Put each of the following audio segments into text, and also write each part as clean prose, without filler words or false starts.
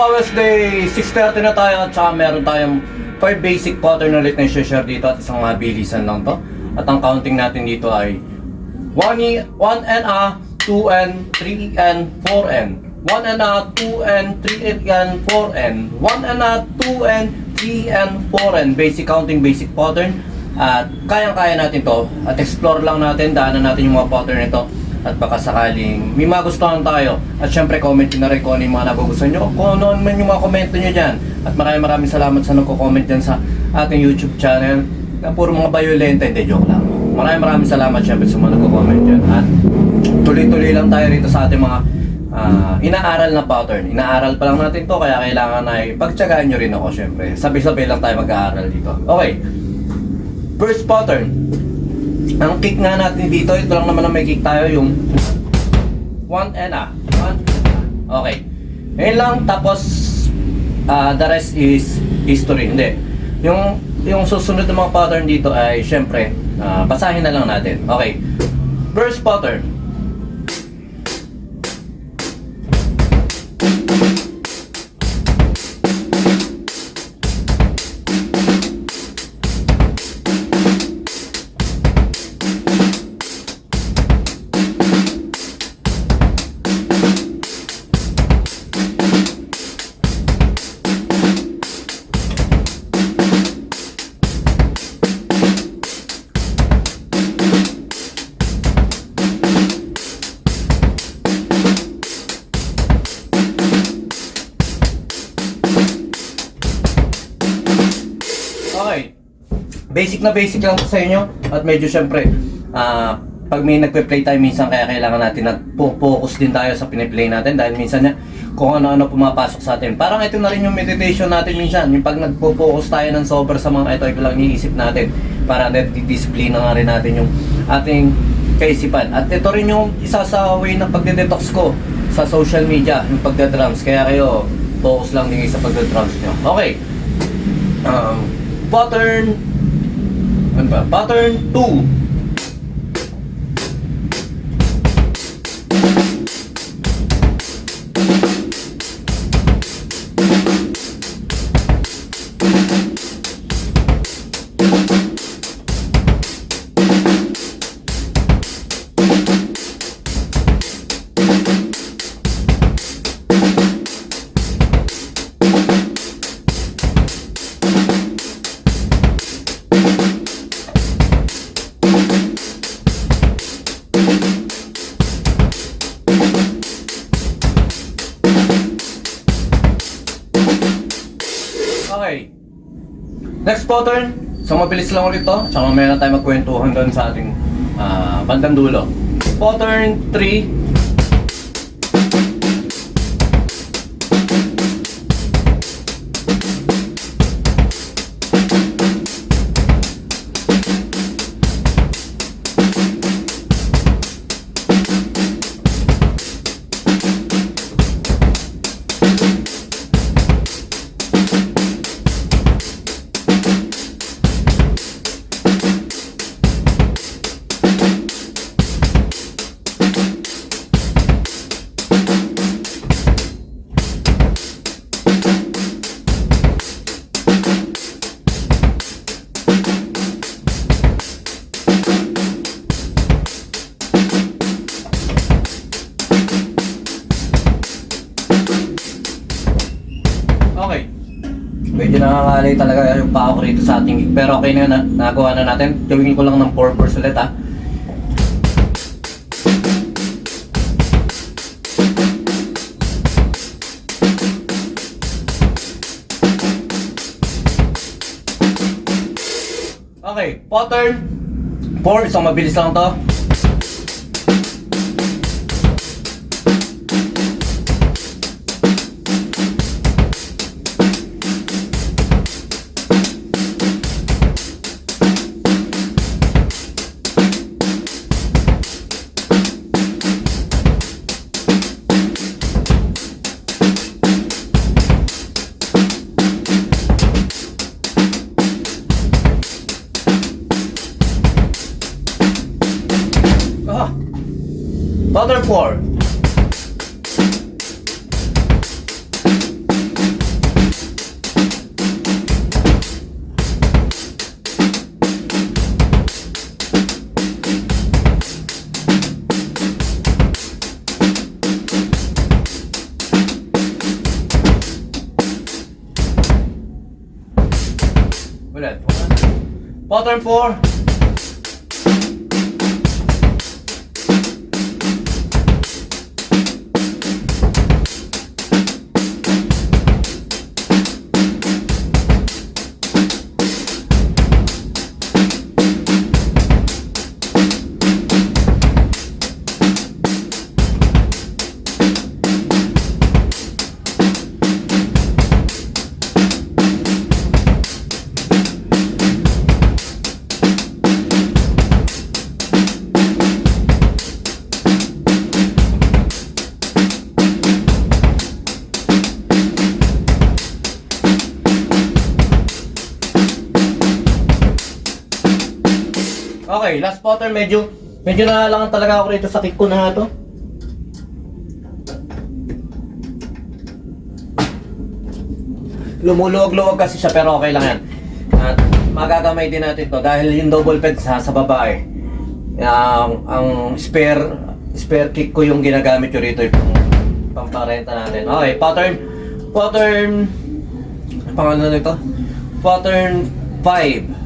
Wednesday, 6:30 na tayo at saka meron tayong 5 basic pattern ulit na i-share dito at isang mabilisan lang to. At ang counting natin dito ay 1N, 2N, 3N, 4N 1N, 2N, 3N, 4N 1N, 2N, 3N, 4N basic counting, basic pattern. At kayang-kaya natin to at explore lang natin, daanan natin yung mga pattern nito. At baka sakaling may magustuhan tayo. At syempre comment nyo na rin kung ano yung mga nagugustuhan nyo, kung ano man yung mga komento nyo dyan. At maraming salamat sa nagko-comment dyan sa ating YouTube channel na puro mga violenta, hindi, joke lang. Maraming salamat syempre sa mga nagko-comment dyan. At tuloy-tuloy lang tayo rito sa ating mga inaaral na pattern. Inaaral pa lang natin to, kaya kailangan na pagtsagaan nyo rin ako syempre. Sabay-sabay lang tayo mag-aaral dito. Okay, first pattern. Ang kick nga natin dito, ito lang naman ang may kick tayo, yung 1N. Okay. Ngayon lang, tapos the rest is history. Hindi. Yung susunod na mga pattern dito ay syempre, basahin na lang natin. Okay. First pattern. Okay. Basic lang sa inyo at medyo syempre pag may nagpe-play tayo minsan kaya kailangan natin nag-focus din tayo sa piniplay natin dahil minsan kung ano-ano pumapasok sa atin. Parang ito na rin yung meditation natin minsan, yung pag nagpo-focus tayo ng sobra sa mga ito lang iniisip natin para na-discipline nga rin natin yung ating kaisipan. At ito rin yung isa sa way ng pagde-detox ko sa social media, yung pagde-drums. Kaya kayo focus lang din sa pagde-drums nyo. Okay. Pattern ano ba? Pattern 2. Okay. Next pattern. So mabilis lang ulit to. Tsaka mamaya na tayo magkwentuhan doon sa ating bandang dulo. Pattern 3. Okay. Medyo nangangalay talaga yung paa ko rito sa ating gig. Pero okay na, nagawa na natin. Gawin ko lang ng 4 verse ulit ha. Okay, pattern 4. Isang mabilis lang to. Pattern 4. pattern 4. Okay, last pattern, medyo nalalangan talaga ako rito sa kick ko na ito. Lumuluwag-luwag kasi siya pero okay lang yan. At magagamay din natin to dahil yung double ped sa babae. Ang spare kick ko yung ginagamit ko rito yung pamparenta natin. Okay, pattern pangalan nito? Pattern 5.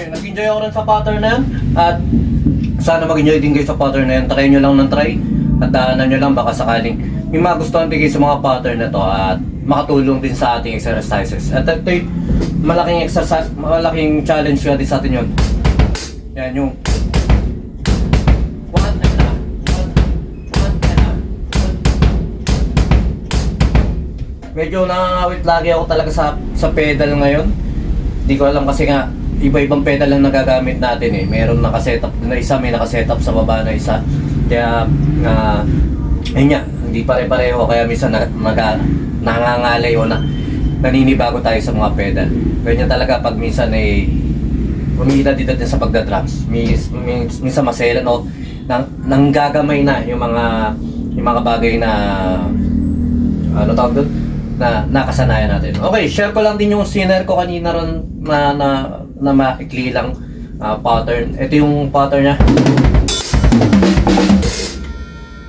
Nag-enjoy ako rin sa pattern na yan at sana mag-enjoy din kayo sa pattern na yan. Try nyo lang ng try at daanan nyo lang baka sakaling may magustuhan din kayo sa mga pattern na to at makatulong din sa ating exercises. At ito yung malaking exercise, malaking challenge din sa atin yun. Yan yung medyo nangangawit lagi ako talaga sa pedal ngayon. Hindi ko alam kasi nga iba-ibang pedal lang nagagamit natin eh. Meron nakasetup na isa, may nakasetup sa baba na isa. Kaya ayun nga, hindi pare-pareho kaya minsan nangangalay o naninibago tayo sa mga pedal. Ganyan talaga pag minsan ay umihila-dito din sa pagdadrums. Minsan maselan o nanggagamay na yung mga bagay na ano tawag doon? Na nakasanayan natin. Okay, share ko lang din yung sinare ko kanina ron na maikli lang pattern. Ito yung pattern niya.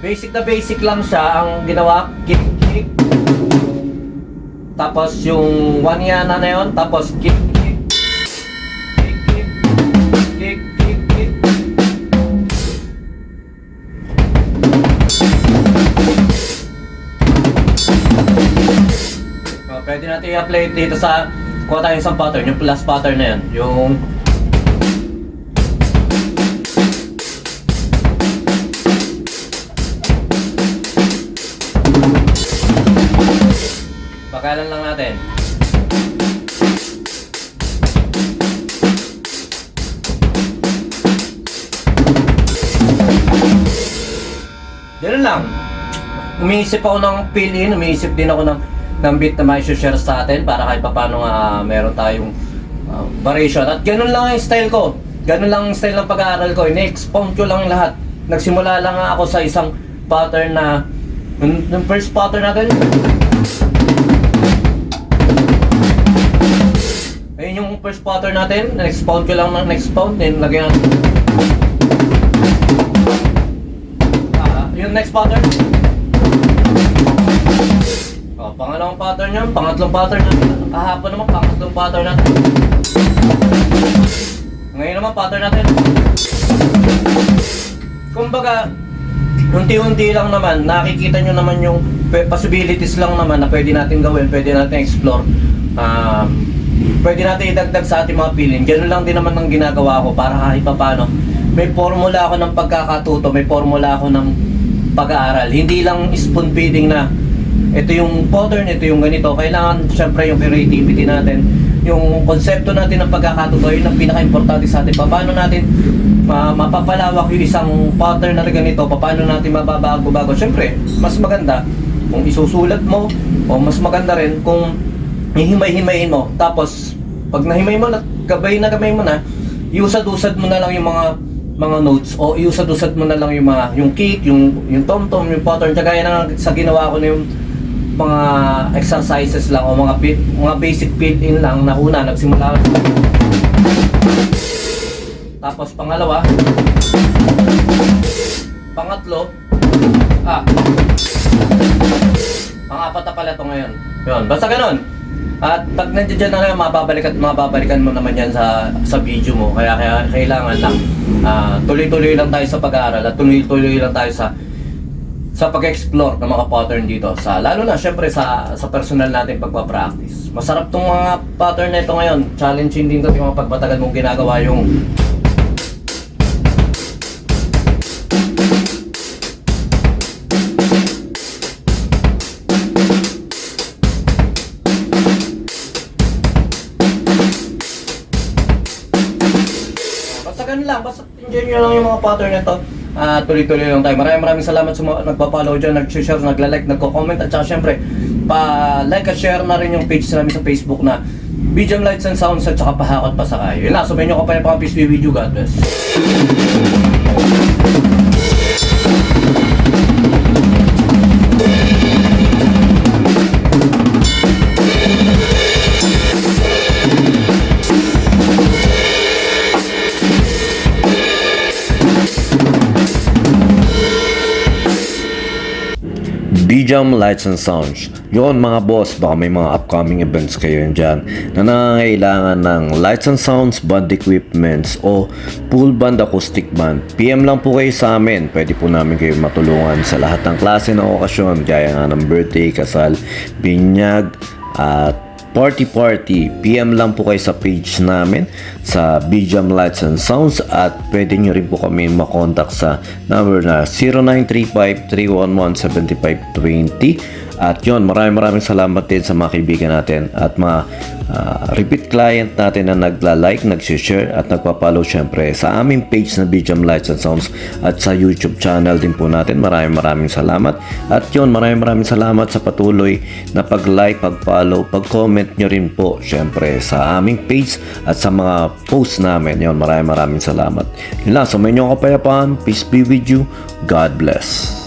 Basic na basic lang siya. Ang ginawa, kick. Tapos yung one yana na yun. Tapos kick. Pwede natin i-apply dito sa kuha tayo isang pattern, yung plus pattern na yan. Yung pakalan lang natin. Ganun lang. Umiisip ako ng fill-in, umiisip din ako ng beat na may share sa atin para kahit paano meron tayong variation. At ganun lang ang style ko. Ganun lang ang style ng pag-aaral ko. I-expound ko lang lahat. Nagsimula lang ako sa isang pattern na yung first pattern natin. Ayun yung first pattern natin. Na-expound ko lang ng expound. Then lagyan natin. Yung next pattern. Pangalawang pattern yan, pangatlong pattern natin. Kahapon naman, pangatlong pattern natin. Ngayon naman, pattern natin. Kumbaga, unti-unti lang naman, nakikita nyo naman yung possibilities lang naman na pwede natin gawin, pwede natin explore. Pwede natin idagdag sa ating mga feeling. Ganun lang din naman ang ginagawa ko para kahit paano. May formula ako ng pagkakatuto, may formula ako ng pag-aaral. Hindi lang spoon feeding na ito yung pattern, ito yung ganito. Kailangan syempre yung creativity natin, yung konsepto natin ng pagkakatuto, yun ang pinaka-importante sa atin. Paano natin mapapalawak yung isang pattern na ganito, paano natin mababago-bago. Syempre, mas maganda kung isusulat mo, o mas maganda rin kung hihimay-himayin mo. Tapos, pag nahimay mo na, gabay mo na, iusad-usad mo na lang yung mga notes, o iusad-usad mo na lang yung kick, yung tom-tom, yung pattern. Kagaya na sa ginawa ko na yung mga exercises lang, o mga basic fill-in lang na una, nagsimula. Tapos pangalawa, pangatlo, pang-apat na pala ito ngayon. Yun, basta ganun. At pag nandiyan na lang, mababalikan mo naman yan sa video mo. Kaya kailangan lang tuloy-tuloy lang tayo sa pag-aaral at tuloy-tuloy lang tayo sa pag-explore ng mga pattern dito. Lalo na syempre sa personal natin pagpa-practice. Masarap tong mga pattern na ito ngayon. Challenging din ito yung mga pagpatagal mong ginagawa yung lang, basta enjoy nyo lang yung mga pattern nito. Tuloy-tuloy lang tayo. Maraming salamat sa mga nagpa-follow dyan, nag-share, nagla-like, nagko-comment, at saka syempre, pa-like at share na rin yung page namin sa Facebook na BGM Lights and Sounds at saka Pahakot Pasakay. Yun lang, sabihin nyo ko pa yung mga peace video. God bless. BGM Lights and Sounds. Yun mga boss, baka may mga upcoming events kayo dyan na nangangailangan ng lights and sounds, band equipments o full band acoustic band. PM lang po kayo sa amin. Pwede po namin kayo matulungan sa lahat ng klase ng okasyon, gaya nga ng birthday, kasal, binyag, at party. PM lang po kayo sa page namin sa BGM Lights and Sounds, at pwede nyo rin po kami makontak sa number na 0935-311-7520. At yun, maraming salamat din sa mga kaibigan natin at mga repeat client natin na nagla-like, nag-share at nagpa-follow syempre sa aming page na BGM Lights and Sounds at sa YouTube channel din po natin. Maraming salamat. At yun, maraming salamat sa patuloy na pag-like, pag-follow, pag-comment nyo rin po syempre sa aming page at sa mga posts namin. Yun, maraming salamat. Yun lang, sa inyong kapayapaan, peace be with you. God bless.